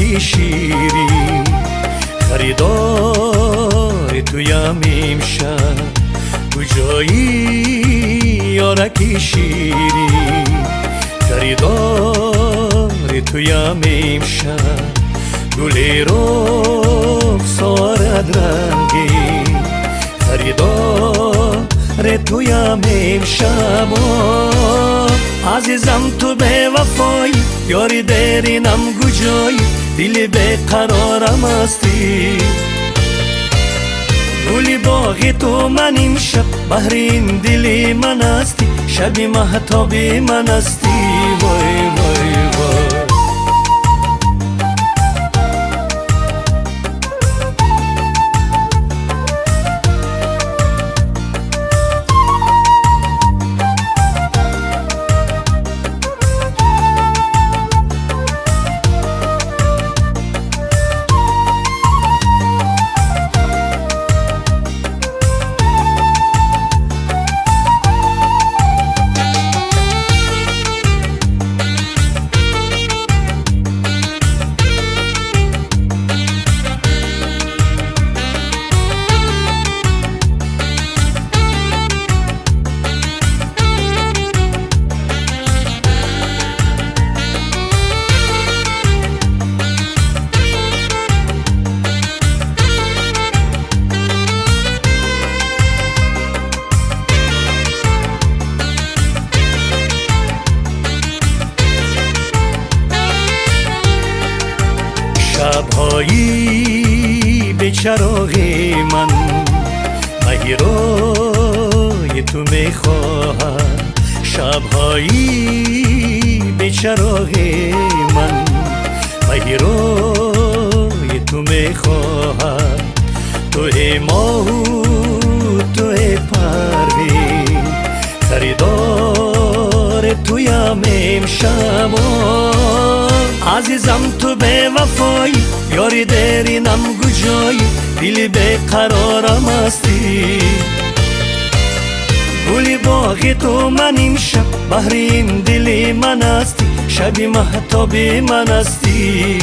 یارکی شیری خریدار تویم امشب کجایی یارکی شیری خریدار تویم امشب گلی رخسارت رنگی خریدار تویم امشب عزیزم تو به وفایی یاری درینم کجایی دل به قرارم هستی گلی باغ تو من امشب بحر این دل من هستی شب مهتاب من هستی وای وای وای شب‌هایی به چراغ من مهرای تو میخواهم شب‌هایی به چراغ من مهرای تو میخواهم تو ماه تو پروین خریدار تویم امشب عزیزم تو به وفایی یاری درینم کجایی دل به قرارم هستی گلی باغ تو من امشب بحر این دل من هستی شب مهتاب من هستی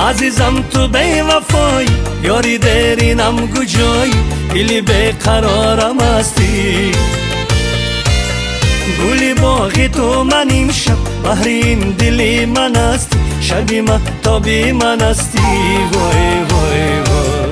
عزیزم تو به وفایی یاری درینم کجایی دل به قرارم هستی گلی باغ تو من امشب بحر این دل من هستی شب مهتاب من هستی وای وای وای